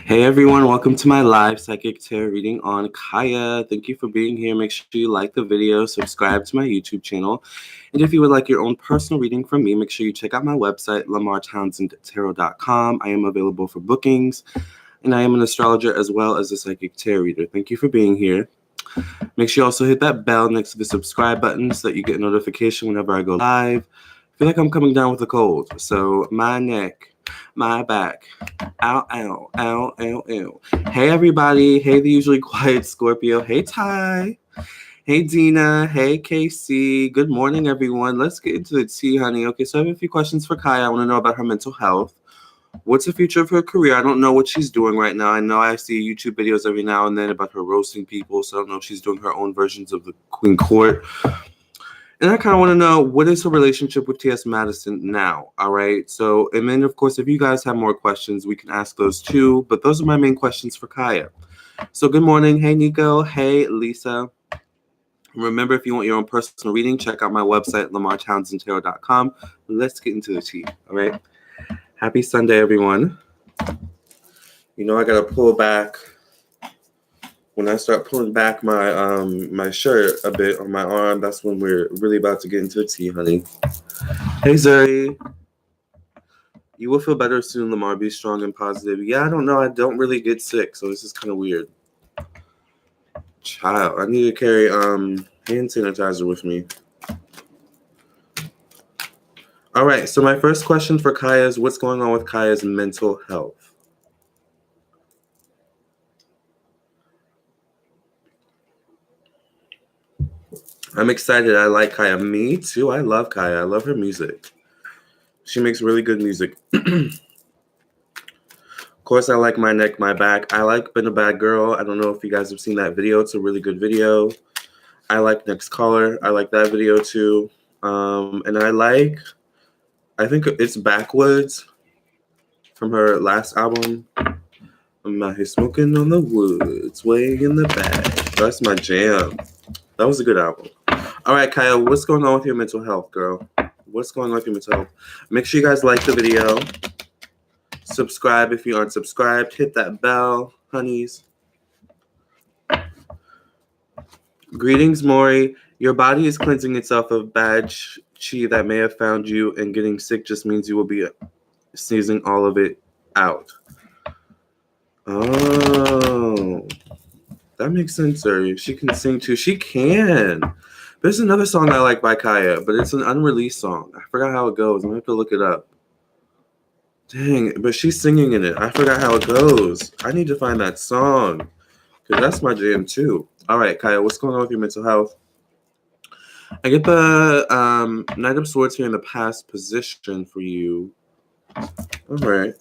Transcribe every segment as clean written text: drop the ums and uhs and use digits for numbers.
Hey everyone, welcome to my live psychic tarot reading on Khia. Thank you for being here. Make sure you like the video, subscribe to my YouTube channel. And if you would like your own personal reading from me, make sure you check out my website, LamarrTownsendTarot.com. I am available for bookings, and I am an astrologer as well as a psychic tarot reader. Thank you for being here. Make sure you also hit that bell next to the subscribe button so that you get a notification whenever I go live. I feel like I'm coming down with a cold, so my neck, my back, ow, ow, ow, ow, ow. Hey, everybody. Hey, the usually quiet Scorpio. Hey, Ty. Hey, Dina. Hey, Casey. Good morning, everyone. Let's get into the tea, honey. Okay, so I have a few questions for Khia. I want to know about her mental health. What's the future of her career? I don't know what she's doing right now. I know I see YouTube videos every now and then about her roasting people, so I don't know if she's doing her own versions of the Queen Court. And I kind of want to know, what is her relationship with TS Madison now? All right. So, and then, of course, if you guys have more questions, we can ask those too. But those are my main questions for Khia. So, good morning. Hey, Nico. Hey, Lisa. Remember, if you want your own personal reading, check out my website, LamarrTownsendTarot.com. Let's get into the tea. All right. Happy Sunday, everyone. You know, I got to pull back. When I start pulling back my my shirt a bit on my arm, that's when we're really about to get into the tea, honey. Hey, Zuri. You will feel better soon, Lamarr. Be strong and positive. Yeah, I don't know. I don't really get sick, so this is kind of weird. Child, I need to carry hand sanitizer with me. All right, so my first question for Khia is, what's going on with Khia's mental health? I'm excited. I like Khia. Me too. I love Khia. I love her music. She makes really good music. Of course, I like My Neck, My Back. I like Been a Bad Girl. I don't know if you guys have seen that video. It's a really good video. I like Next Caller. I like that video too. And I think it's Backwoods from her last album. I'm out here smoking on the woods, way in the back. That's my jam. That was a good album. All right, Khia, what's going on with your mental health, girl? What's going on with your mental health? Make sure you guys like the video. Subscribe if you aren't subscribed. Hit that bell, honeys. Greetings, Maury. Your body is cleansing itself of bad chi that may have found you, and getting sick just means you will be sneezing all of it out. Oh, that makes sense, sir. She can sing too. She can. There's another song I like by Khia, but it's an unreleased song. I forgot how it goes. I'm going to have to look it up. Dang, but she's singing in it. I forgot how it goes. I need to find that song, because that's my jam too. All right, Khia, what's going on with your mental health? I get the Knight of Swords here in the past position for you. All right.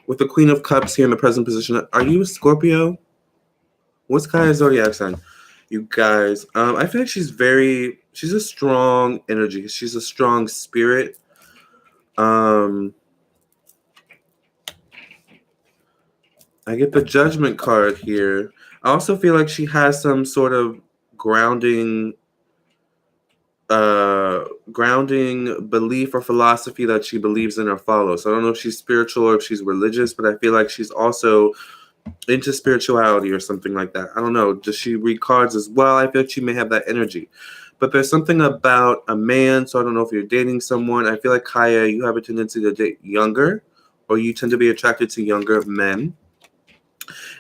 With the Queen of Cups here in the present position. Are you a Scorpio? What's Khia's zodiac sign? You guys, I feel like she's a strong energy. She's a strong spirit. I get the Judgment card here. I also feel like she has some sort of grounding belief or philosophy that she believes in or follows. So I don't know if she's spiritual or if she's religious, but I feel like she's also into spirituality or something like that. I don't know. Does she read cards as well? I feel like she may have that energy. But there's something about a man, so I don't know if you're dating someone. I feel like, Khia, you have a tendency to date younger, or you tend to be attracted to younger men.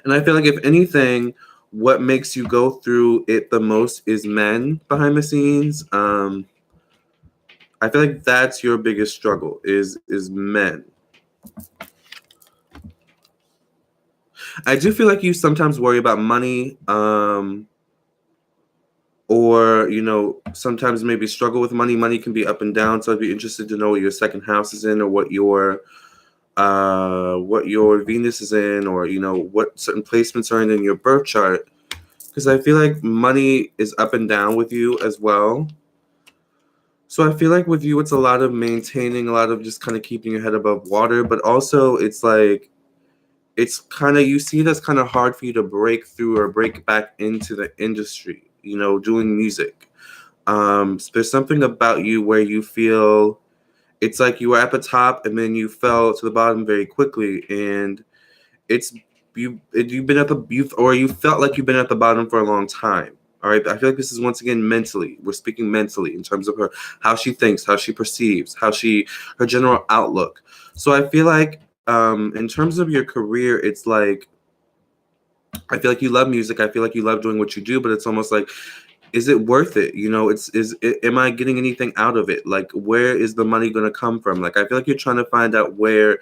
And I feel like, if anything, what makes you go through it the most is men behind the scenes. I feel like that's your biggest struggle is men. I do feel like you sometimes worry about money, or, you know, sometimes maybe struggle with money. Money can be up and down, so I'd be interested to know what your second house is in, or what your Venus is in, or, you know, what certain placements are in your birth chart, because I feel like money is up and down with you as well. So I feel like with you, it's a lot of maintaining, a lot of just kind of keeping your head above water, but also it's like, it's kind of, you see it as kind of hard for you to break through or break back into the industry, you know, doing music. So there's something about you where you feel it's like you were at the top and then you fell to the bottom very quickly, and you've been at the you felt like you've been at the bottom for a long time. All right, I feel like this is once again mentally. We're speaking mentally in terms of her, how she thinks, how she perceives, her general outlook. So I feel like in terms of your career, it's like I feel like you love music. I feel like you love doing what you do, but it's almost like, is it worth it? You know, am I getting anything out of it? Like, where is the money going to come from? Like, I feel like you're trying to find out where's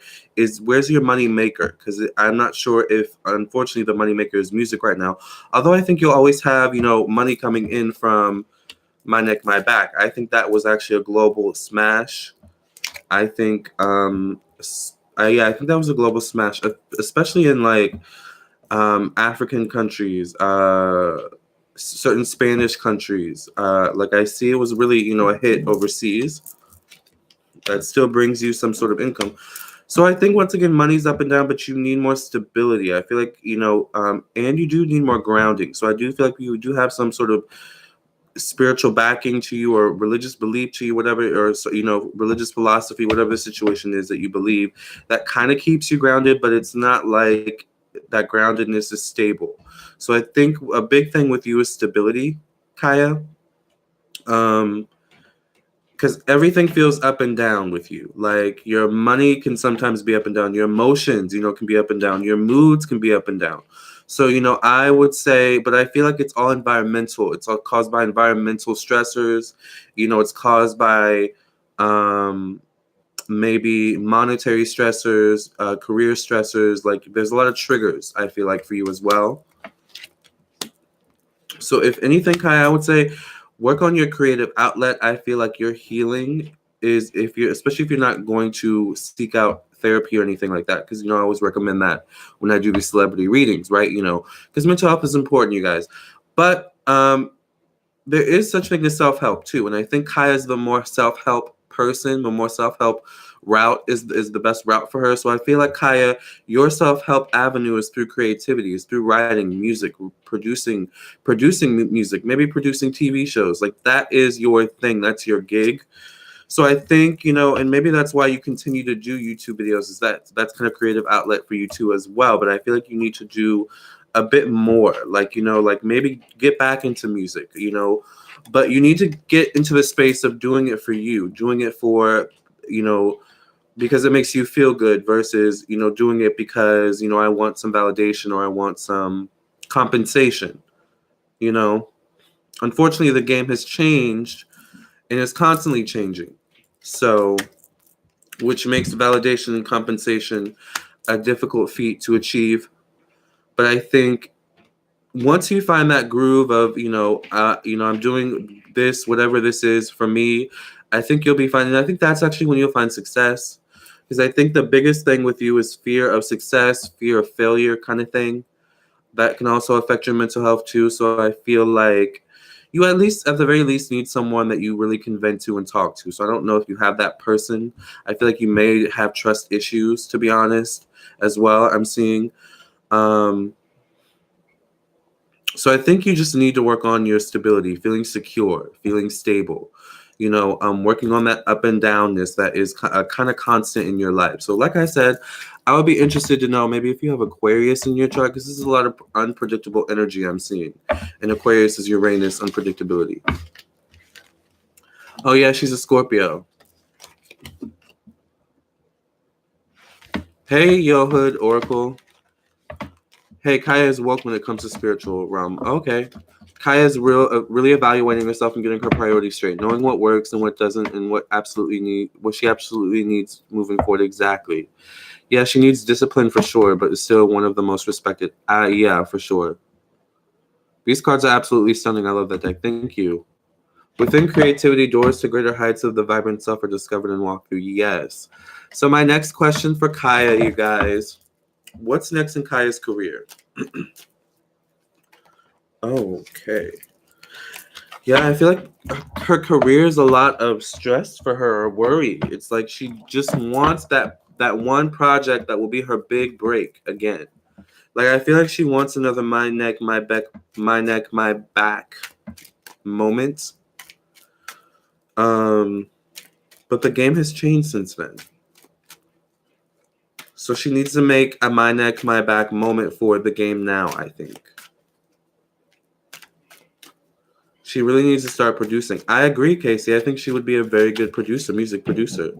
your money maker? Because I'm not sure if, unfortunately, the money maker is music right now. Although I think you'll always have, money coming in from My Neck, My Back. I think that was actually a global smash. I think, I think that was a global smash, especially in like African countries, certain Spanish countries. Like I see it was really, a hit overseas that still brings you some sort of income. So I think once again, money's up and down, but you need more stability. I feel like, and you do need more grounding. So I do feel like you do have some sort of spiritual backing to you or religious belief to you, whatever, or, religious philosophy, whatever the situation is that you believe, that kind of keeps you grounded, but it's not like that groundedness is stable. So I think a big thing with you is stability, Khia. Because everything feels up and down with you. Like your money can sometimes be up and down. Your emotions, can be up and down. Your moods can be up and down. So, I would say, but I feel like it's all environmental. It's all caused by environmental stressors. It's caused by maybe monetary stressors, career stressors. Like there's a lot of triggers, I feel like, for you as well. So if anything, Kai, I would say work on your creative outlet. I feel like your healing is especially if you're not going to seek out therapy or anything like that, because I always recommend that when I do these celebrity readings, right? Because mental health is important, you guys. But there is such thing as self-help too, and I think Khia is the more self-help person, the more self-help route is the best route for her. So I feel like Khia, your self-help avenue is through creativity, is through writing music, producing music, maybe producing TV shows. Like that is your thing, that's your gig. So I think, and maybe that's why you continue to do YouTube videos, is that's kind of creative outlet for you too as well. But I feel like you need to do a bit more, like, like maybe get back into music, but you need to get into the space of doing it for you, doing it for, because it makes you feel good versus, doing it because, I want some validation or I want some compensation, Unfortunately, the game has changed and is constantly changing. So, which makes validation and compensation a difficult feat to achieve. But I think once you find that groove of, I'm doing this, whatever this is for me, I think you'll be fine. And I think that's actually when you'll find success. Because I think the biggest thing with you is fear of success, fear of failure kind of thing. That can also affect your mental health too. So I feel like you at the very least need someone that you really can vent to and talk to. So I don't know if you have that person. I feel like you may have trust issues, to be honest, as well. I'm seeing. So I think you just need to work on your stability, feeling secure, feeling stable, working on that up and downness that is kind of constant in your life. So like I said, I would be interested to know maybe if you have Aquarius in your chart, because this is a lot of unpredictable energy I'm seeing. And Aquarius is Uranus, unpredictability. Oh yeah, she's a Scorpio. Hey, Yo Hood Oracle. Hey, Khia is woke when it comes to spiritual realm. Okay. Khia is really evaluating herself and getting her priorities straight, knowing what works and what doesn't, and what she absolutely needs moving forward. Exactly. Yeah, she needs discipline for sure, but is still one of the most respected. Yeah, for sure. These cards are absolutely stunning. I love that deck. Thank you. Within creativity, doors to greater heights of the vibrant self are discovered and walked through. Yes. So my next question for Khia, you guys. What's next in Khia's career? Okay. Yeah, I feel like her career is a lot of stress for her, or worry. It's like she just wants that one project that will be her big break again. Like I feel like she wants another my neck, my back moment. But the game has changed since then. So she needs to make a my neck, my back moment for the game now, I think. She really needs to start producing. I agree, Casey. I think she would be a very good producer, music producer.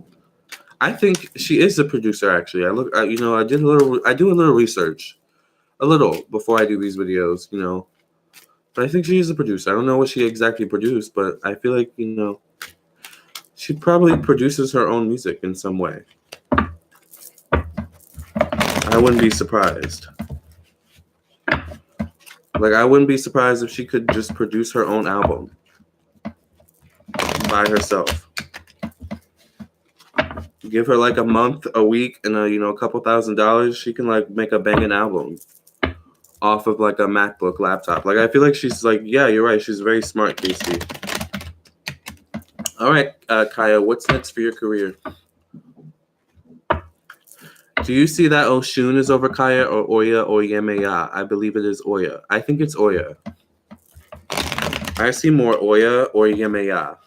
I think she is a producer. Actually, I look. I do a little research, a little before I do these videos. But I think she is a producer. I don't know what she exactly produced, but I feel like she probably produces her own music in some way. I wouldn't be surprised. Like, I wouldn't be surprised if she could just produce her own album by herself. Give her like a month, a week, and a couple $1,000s. She can like make a banging album off of like a MacBook laptop. Like, I feel like she's like, yeah, you're right. She's very smart, Casey. All right, Khia, what's next for your career? Do you see that Oshun is over Khia, or Oya, or Yemeya? I believe it is Oya. I think it's Oya. I see more Oya or Yemeya.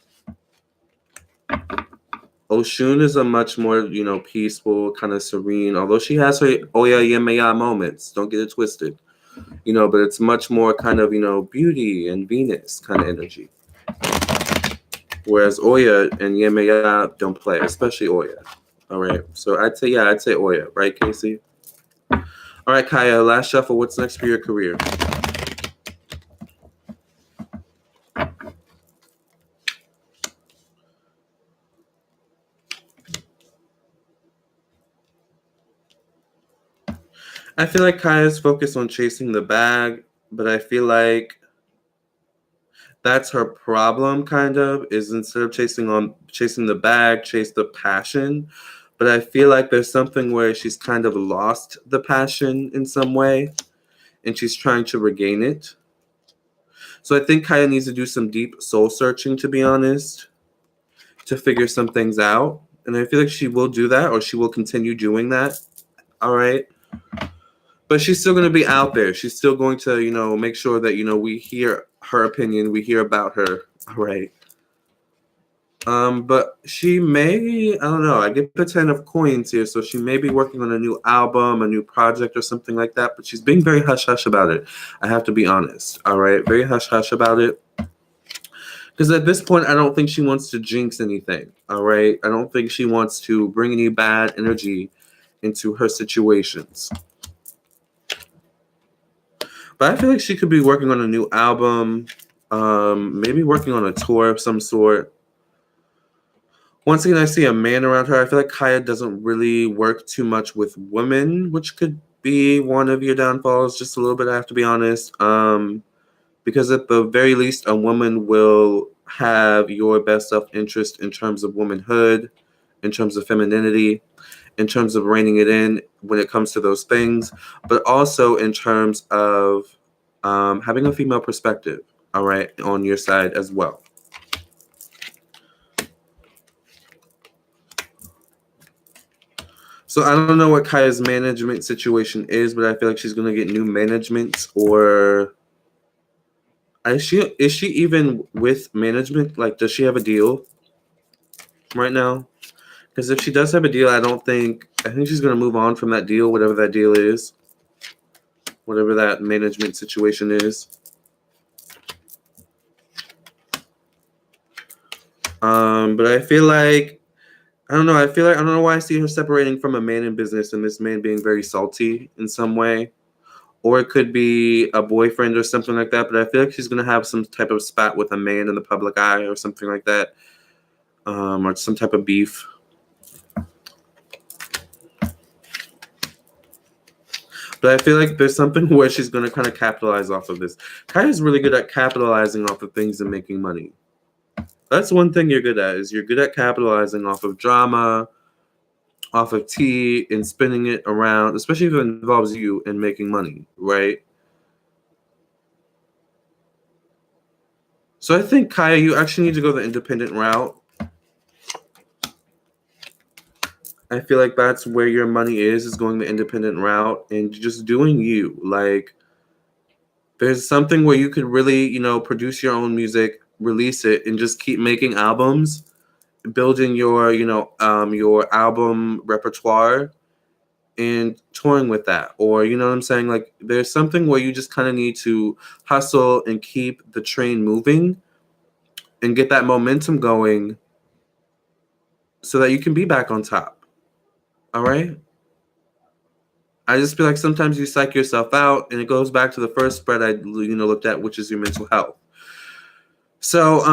Oshun is a much more, peaceful, kind of serene, although she has her Oya Yemeya moments. Don't get it twisted. But it's much more kind of, beauty and Venus kind of energy. Whereas Oya and Yemeya don't play, especially Oya. All right. So I'd say Oya, right, Casey? All right, Khia, last shuffle. What's next for your career? I feel like Khia's focused on chasing the bag, but I feel like that's her problem, kind of, is instead of chasing the bag, chase the passion. But I feel like there's something where she's kind of lost the passion in some way, and she's trying to regain it. So I think Khia needs to do some deep soul searching, to be honest, to figure some things out. And I feel like she will do that, or she will continue doing that. All right. But she's still going to be out there. She's still going to, make sure that, we hear her opinion. We hear about her. All right. But she may, I don't know. I get the 10 of coins here. So she may be working on a new album, a new project or something like that. But she's being very hush-hush about it. I have to be honest. All right. Very hush-hush about it. Because at this point, I don't think she wants to jinx anything. All right. I don't think she wants to bring any bad energy into her situations. But I feel like she could be working on a new album, maybe working on a tour of some sort. Once again, I see a man around her. I feel like Khia doesn't really work too much with women, which could be one of your downfalls, just a little bit, I have to be honest. Because at the very least, a woman will have your best self-interest in terms of womanhood, in terms of femininity, in terms of reining it in when it comes to those things, but also in terms of having a female perspective, all right, on your side as well. So I don't know what Khia's management situation is, but I feel like she's going to get new management, or is she even with management? Like, does she have a deal right now? Because if she does have a deal, I think she's going to move on from that deal, whatever that deal is, whatever that management situation is. But I feel like, I don't know. I don't know why I see her separating from a man in business and this man being very salty in some way. Or it could be a boyfriend or something like that. But I feel like she's going to have some type of spat with a man in the public eye or something like that. Or some type of beef. But I feel like there's something where she's going to kind of capitalize off of this. Khia's really good at capitalizing off of things and making money. That's one thing you're good at, is you're good at capitalizing off of drama, off of tea, and spinning it around, especially if it involves you and making money, right? So I think, Khia, you actually need to go the independent route. I feel like that's where your money is going the independent route and just doing you. Like, there's something where you could really, produce your own music, release it, and just keep making albums, building your, your album repertoire, and touring with that. Or, you know what I'm saying? Like, there's something where you just kind of need to hustle and keep the train moving and get that momentum going so that you can be back on top. All right? I just feel like sometimes you psych yourself out, and it goes back to the first spread I looked at, which is your mental health. So,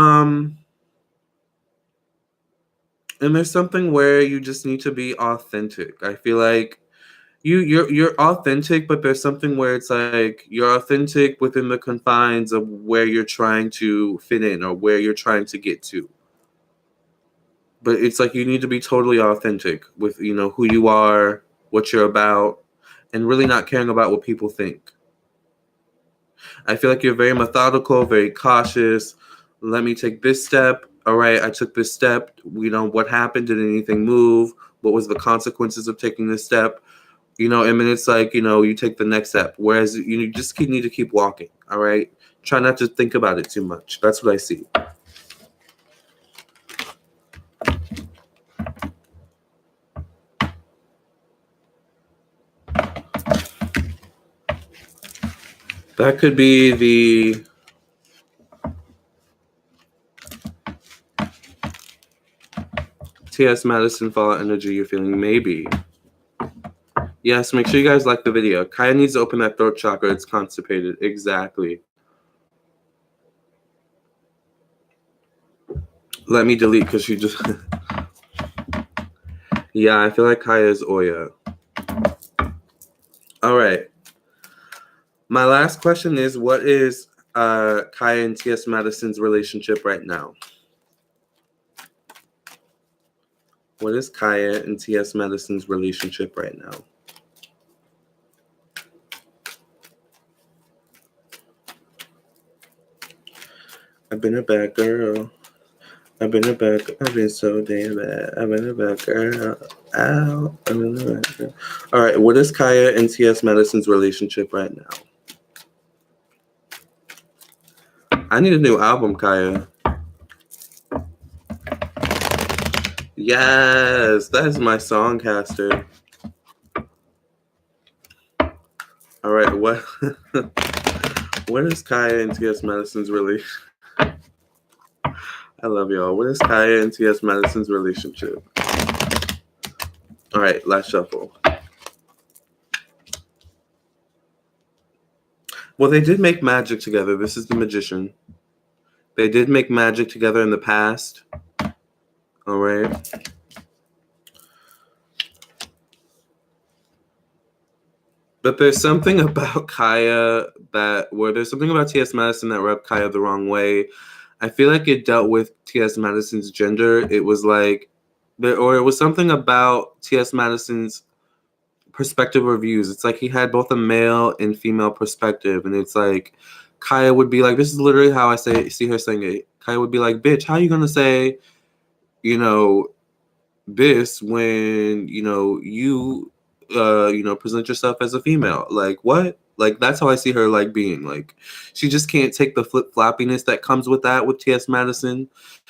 and there's something where you just need to be authentic. I feel like you're authentic, but there's something where it's like you're authentic within the confines of where you're trying to fit in or where you're trying to get to. But it's like you need to be totally authentic with, who you are, what you're about, and really not caring about what people think. I feel like you're very methodical, very cautious. Let me take this step. All right, I took this step. What happened? Did anything move? What was the consequences of taking this step? And then it's like, you take the next step. Whereas you just need to keep walking. All right. Try not to think about it too much. That's what I see. That could be the TS Madison fallout energy you're feeling. Maybe. Yes, make sure you guys like the video. Khia needs to open that throat chakra. It's constipated. Exactly. Let me delete because she just... Yeah, I feel like Khia is Oya. All right. My last question is, what is Khia and TS Madison's relationship right now? What is Khia and TS Madison's relationship right now? I've been a bad girl. I've been so damn bad. I've been a bad girl. Ow. I've been a bad girl. All right, what is Khia and TS Madison's relationship right now? I need a new album, Khia. Yes, that is my songcaster. All right, what is Khia and TS Madison's relationship? I love y'all. What is Khia and TS Madison's relationship? All right, last shuffle. Well, they did make magic together. This is the Magician. They did make magic together in the past. All right. But there's something about Khia there's something about TS Madison that rubbed Khia the wrong way. I feel like it dealt with TS Madison's gender. It was like, or it was something about TS Madison's perspective or views. It's like he had both a male and female perspective, and it's like Khia would be like, this is literally how I see her saying it. Khia would be like, bitch, how are you gonna say, this when you present yourself as a female? Like, what? Like, that's how I see her, like, being. Like, she just can't take the flip-floppiness that comes with that with T.S. Madison.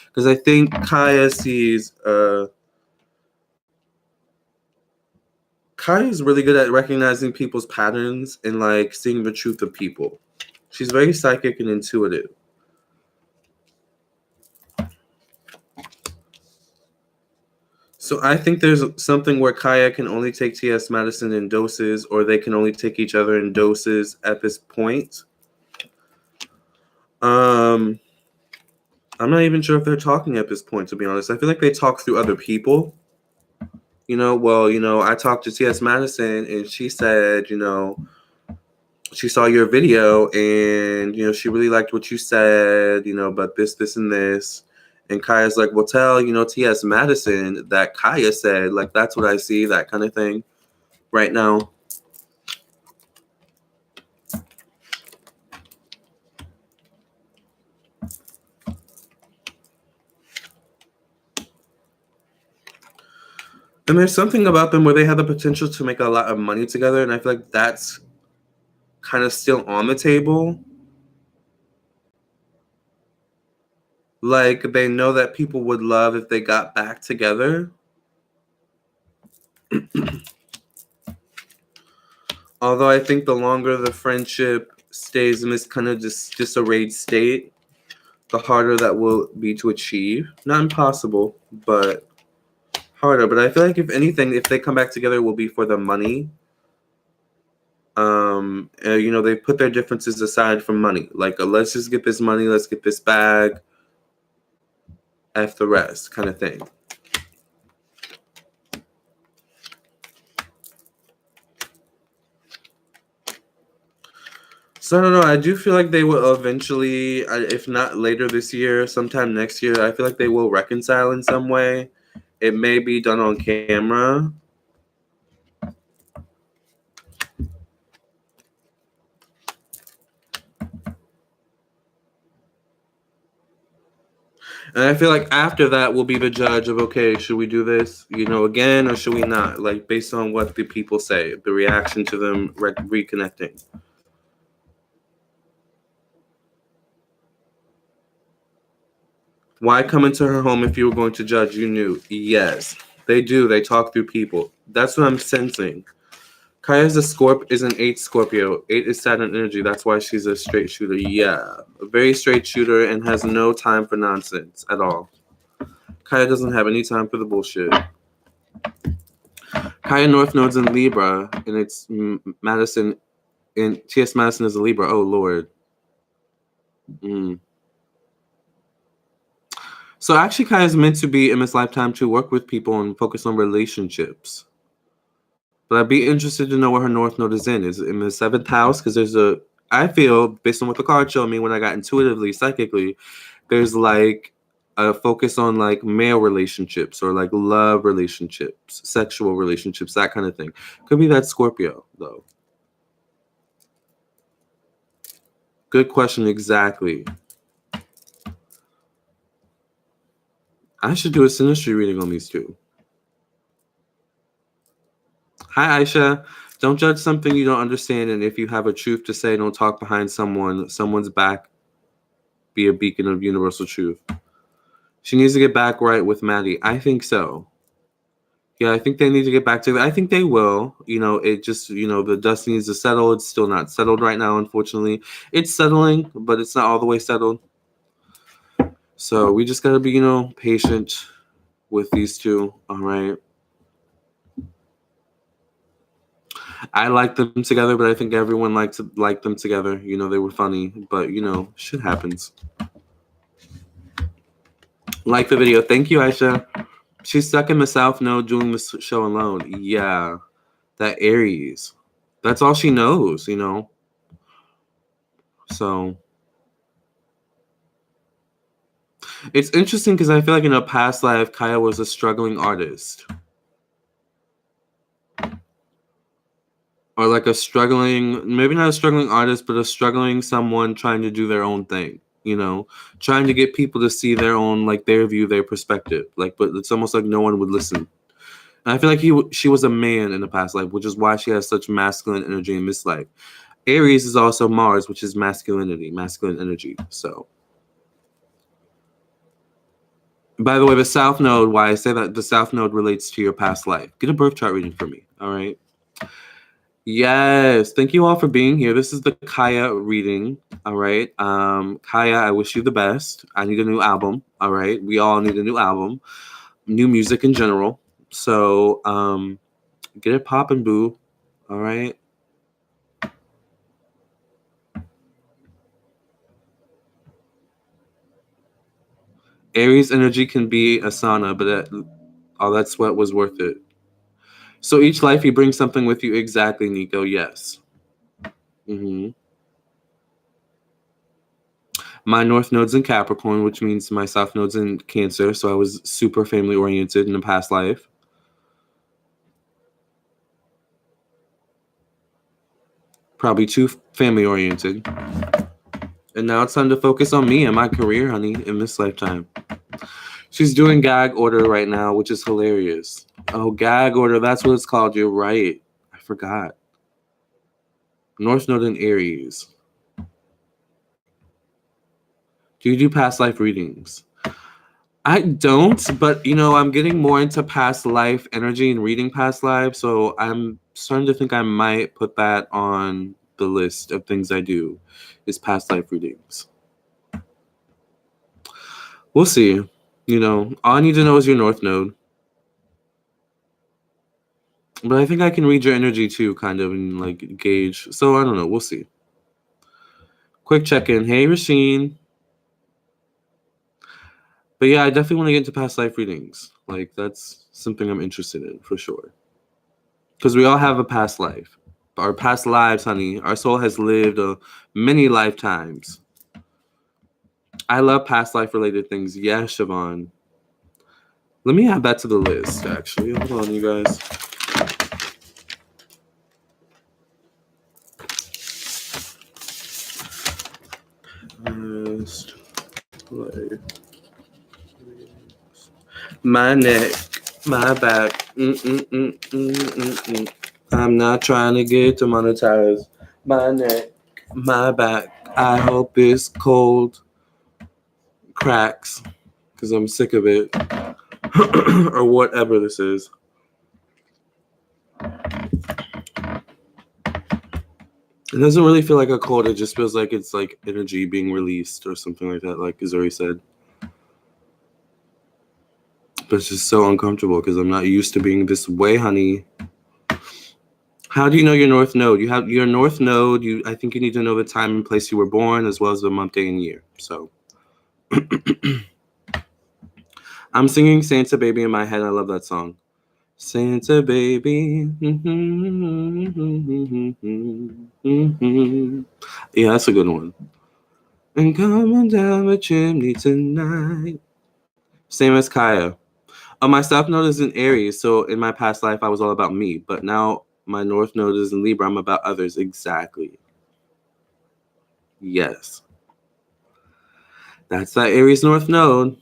Because I think Khia sees... Khia is really good at recognizing people's patterns and, like, seeing the truth of people. She's very psychic and intuitive. So I think there's something where Khia can only take T.S. Madison in doses, or they can only take each other in doses at this point. I'm not even sure if they're talking at this point, to be honest. I feel like they talk through other people. I talked to T.S. Madison, and she said, she saw your video, and, she really liked what you said, but this, and this. And Khia's like, well, tell, T.S. Madison that Khia said, like, that's what I see, that kind of thing right now. And there's something about them where they have the potential to make a lot of money together, and I feel like that's kind of still on the table. Like, they know that people would love if they got back together. Although I think the longer the friendship stays in this kind of disarrayed state, the harder that will be to achieve. Not impossible, but harder. But I feel like if anything, if they come back together, it will be for the money. You know, they put their differences aside from money. Like, let's just get this money, let's get this bag, F the rest, kind of thing. So I don't know. I do feel like they will eventually, if not later this year, sometime next year, I feel like they will reconcile in some way. It may be done on camera. And I feel like after that, we'll be the judge of, okay, should we do this, you know, again, or should we not? Like, based on what the people say, the reaction to them reconnecting. Why come into her home if you were going to judge? You knew. Yes, they do. They talk through people. That's what I'm sensing. Khia is an 8 Scorpio. 8 is Saturn energy. That's why she's a straight shooter. Yeah, a very straight shooter and has no time for nonsense at all. Khia doesn't have any time for the bullshit. Khia North Node's in Libra, and it's Madison, and TS Madison is a Libra. Oh, Lord. So actually, Khia is meant to be in this lifetime to work with people and focus on relationships. But I'd be interested to know where her North Node is in. Is it in the 7th house? Because there's a, I feel, based on what the card showed me when I got intuitively, psychically, there's like a focus on like male relationships or like love relationships, sexual relationships, that kind of thing. Could be that Scorpio, though. Good question, exactly. I should do a synastry reading on these two. Hi, Aisha. Don't judge something you don't understand, and if you have a truth to say, don't talk behind someone's back. Be a beacon of universal truth. She needs to get back right with Maddie. I think so. Yeah, I think they need to get back together. I think they will. You know, it just, you know, the dust needs to settle. It's still not settled right now, unfortunately. It's settling, but it's not all the way settled. So we just got to be, you know, patient with these two. All right. I like them together, but I think everyone liked them together. You know, they were funny, but you know, shit happens. Like the video. Thank you, Aisha. She's stuck in the South Node doing this show alone. Yeah, that Aries. That's all she knows, you know. So it's interesting because I feel like in a past life, Khia was a struggling artist. Or like a struggling, maybe not a struggling artist, but a struggling someone trying to do their own thing, you know, trying to get people to see their own, like their view, their perspective. Like, but it's almost like no one would listen. And I feel like she was a man in the past life, which is why she has such masculine energy in this life. Aries is also Mars, which is masculine energy. So, by the way, the South Node, why I say that the South Node relates to your past life. Get a birth chart reading for me, all right? Yes, thank you all for being here. This is the Khia reading, all right? Khia, I wish you the best. I need a new album, all right? We all need a new album, new music in general. So, get it poppin', boo, all right? Aries energy can be a sauna, but all that sweat was worth it. So each life you bring something with you. Exactly, Nico. Yes. My North Node's in Capricorn, which means my South Node's in Cancer. So I was super family oriented in a past life. Probably too family oriented. And now it's time to focus on me and my career, honey, in this lifetime. She's doing gag order right now, which is hilarious. Oh, gag order. That's what it's called. You're right. I forgot. North Node in Aries. Do you do past life readings? I don't, but you know, I'm getting more into past life energy and reading past lives, so I'm starting to think I might put that on the list of things I do is past life readings. We'll see. You know, all I need to know is your North Node. But I think I can read your energy too, kind of, and like gauge. So I don't know. We'll see. Quick check-in. Hey, Rasheen. But yeah, I definitely want to get into past life readings. Like, that's something I'm interested in for sure. Because we all have a past life. Our past lives, honey. Our soul has lived many lifetimes. I love past life related things. Yeah, Siobhan. Let me add that to the list, actually. Hold on, you guys. Past life. My neck, my back. I'm not trying to get demonetized. My neck, my back. I hope it's cold. Cracks. Because I'm sick of it. Or whatever this is. It doesn't really feel like a cold. It just feels like it's like energy being released or something like that, like Zuri said. But it's just so uncomfortable because I'm not used to being this way, honey. How do you know your North Node? You have your North Node. I think you need to know the time and place you were born, as well as the month, day, and year. So, I'm singing Santa Baby in my head. I love that song. Santa Baby. Yeah, that's a good one. And coming down the chimney tonight. Same as Khia. My South Node is in Aries, so in my past life, I was all about me. But now my North Node is in Libra. I'm about others. Exactly. Yes. That's that Aries North Node.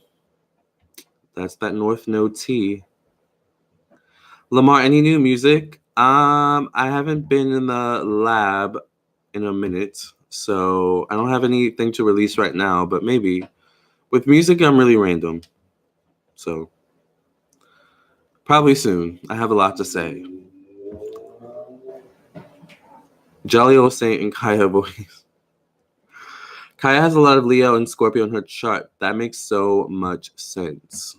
That's that North Node T. Lamarr, any new music? I haven't been in the lab in a minute, so I don't have anything to release right now, but maybe. With music, I'm really random. So, probably soon. I have a lot to say. Jolly old saint in Khia voice. Khia has a lot of Leo and Scorpio in her chart. That makes so much sense.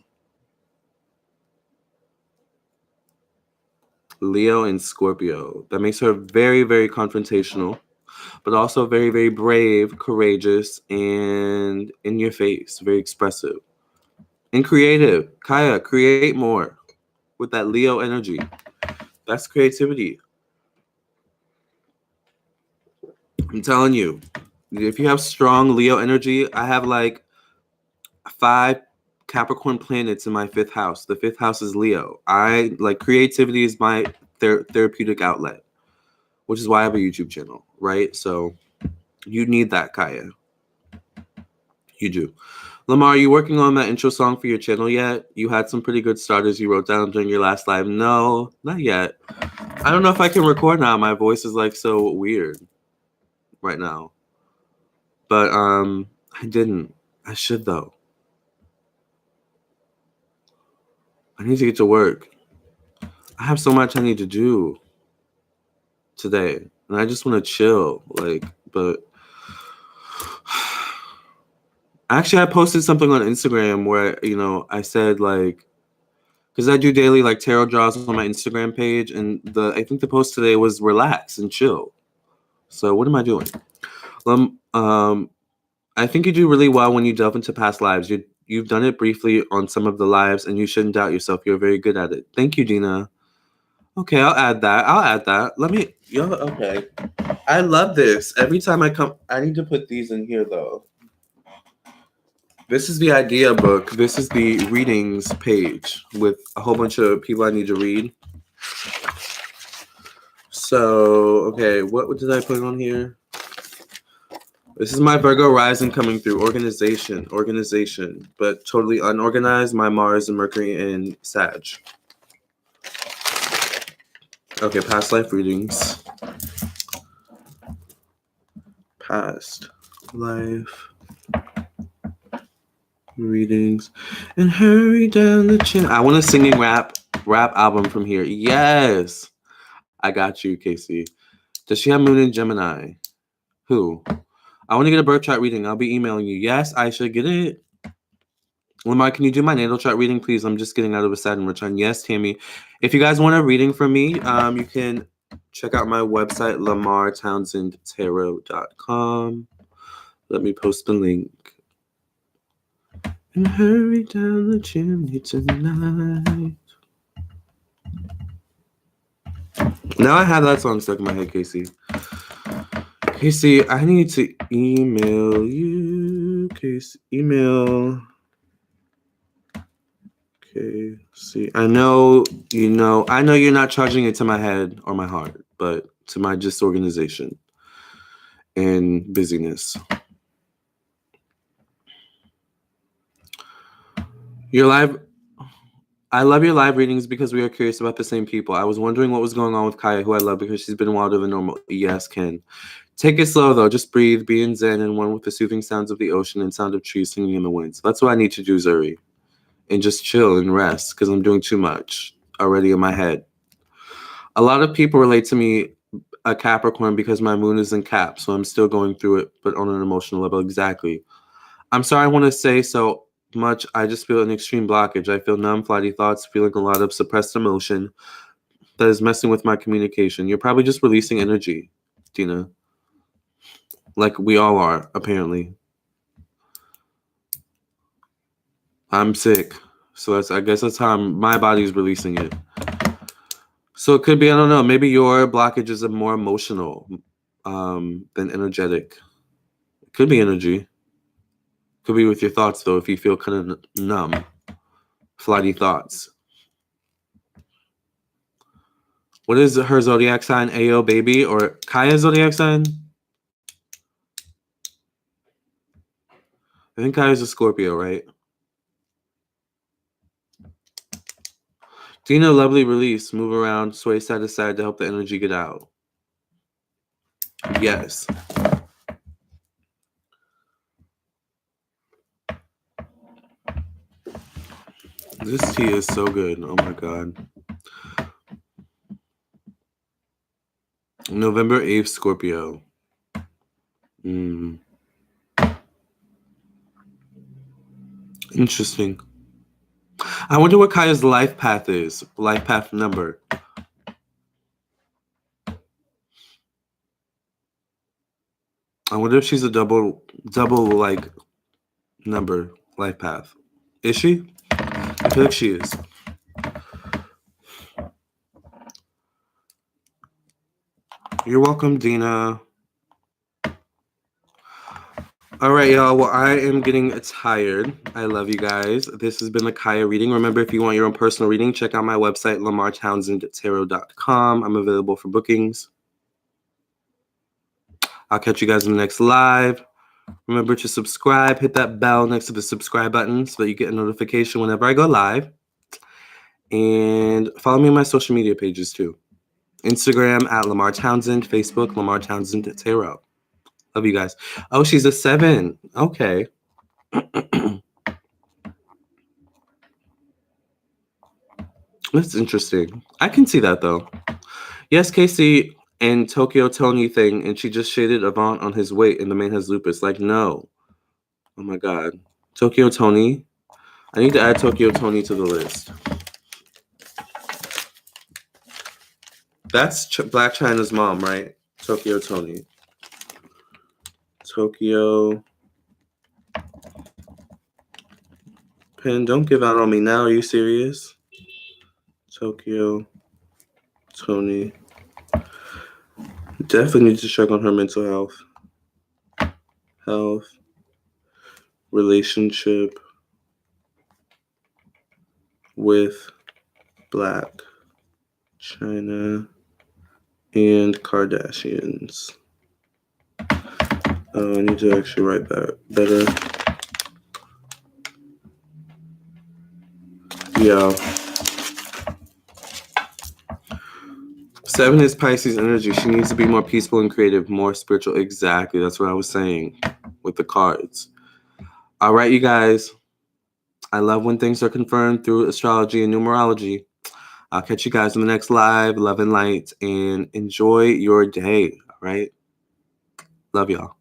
Leo and Scorpio. That makes her very, very confrontational, but also very, very brave, courageous, and in your face, very expressive. And creative. Khia, create more with that Leo energy. That's creativity. I'm telling you, if you have strong Leo energy, I have like 5 Capricorn planets in my 5th house. The 5th house is Leo. I like creativity is my therapeutic outlet, which is why I have a YouTube channel, right? So you need that, Khia. You do. Lamarr, are you working on that intro song for your channel yet? You had some pretty good starters you wrote down during your last live. No, not yet. I don't know if I can record now. My voice is like so weird right now. But I didn't. I should though. I need to get to work. I have so much I need to do today. And I just want to chill. But actually I posted something on Instagram where, I said because I do daily tarot draws on my Instagram page, and I think the post today was relax and chill. So what am I doing? I think you do really well when you delve into past lives. You've done it briefly on some of the lives, and you shouldn't doubt yourself. You're very good at it. Thank you, Dina. Okay, I'll add that. Okay. I love this. Every time I come, I need to put these in here though. This is the idea book. This is the readings page with a whole bunch of people I need to read. So, okay, what did I put on here? This is my Virgo rising coming through. Organization, but totally unorganized. My Mars and Mercury in Sag. Okay, past life readings. Past life readings and hurry down the chin. I want a singing rap album from here. Yes. I got you, Casey. Does she have moon in Gemini? Who? I want to get a birth chart reading. I'll be emailing you. Yes, I should get it. Lamarr, can you do my natal chart reading, please? I'm just getting out of a Saturn return. Yes, Tammy. If you guys want a reading from me, you can check out my website, lamarrtownsendtarot.com. Let me post the link. And hurry down the chimney tonight. Now I have that song stuck in my head, Casey. Casey, I need to email you. Casey, email. Casey, I know you're not charging it to my head or my heart, but to my disorganization and busyness. I love your live readings because we are curious about the same people. I was wondering what was going on with Khia, who I love because she's been wilder than normal. Yes, Ken. Take it slow, though. Just breathe, be in zen, and one with the soothing sounds of the ocean and sound of trees singing in the wind. So that's what I need to do, Zuri. And just chill and rest because I'm doing too much already in my head. A lot of people relate to me, a Capricorn, because my moon is in Cap, so I'm still going through it, but on an emotional level. Exactly. I'm sorry I want to say so much. I just feel an extreme blockage. I feel numb, flighty thoughts, feeling a lot of suppressed emotion that is messing with my communication. You're probably just releasing energy, Dina. Like we all are, apparently. I'm sick. So I guess that's how my body's releasing it. So it could be, I don't know, maybe your blockage is more emotional than energetic. It could be energy. Could be with your thoughts, though, if you feel kind of numb, flighty thoughts. What is her zodiac sign? Ayo, baby? Or Khia's zodiac sign? I think Khia's a Scorpio, right? Dina, lovely release. Move around, sway side to side to help the energy get out. Yes. This tea is so good. Oh my God. November 8th, Scorpio. Interesting. I wonder what Khia's life path is. Life path number. I wonder if she's a double like number life path. Is she? I feel like she is. You're welcome, Dina. All right, y'all. Well, I am getting tired. I love you guys. This has been the Khia reading. Remember, if you want your own personal reading, check out my website, lamarrtownsendtarot.com. I'm available for bookings. I'll catch you guys in the next live. Remember to subscribe. Hit that bell next to the subscribe button so that you get a notification whenever I go live. And follow me on my social media pages, too. Instagram at Lamarr Townsend. Facebook, Lamarr Townsend Tarot. Love you guys. Oh, she's a 7. Okay. That's interesting. I can see that, though. Yes, Casey and Tokyo Tony thing, and she just shaded Avant on his weight, and the man has lupus. Like, no. Oh, my God. Tokyo Tony. I need to add Tokyo Tony to the list. That's Black China's mom, right? Tokyo Tony. Tokyo. Pen, don't give out on me now. Are you serious? Tokyo Tony. Definitely need to check on her mental health, relationship with Black China and Kardashians. I need to actually write that better. Yeah. 7 is Pisces energy. She needs to be more peaceful and creative, more spiritual. Exactly. That's what I was saying with the cards. All right, you guys. I love when things are confirmed through astrology and numerology. I'll catch you guys in the next live. Love and light, and enjoy your day. All right. Love y'all.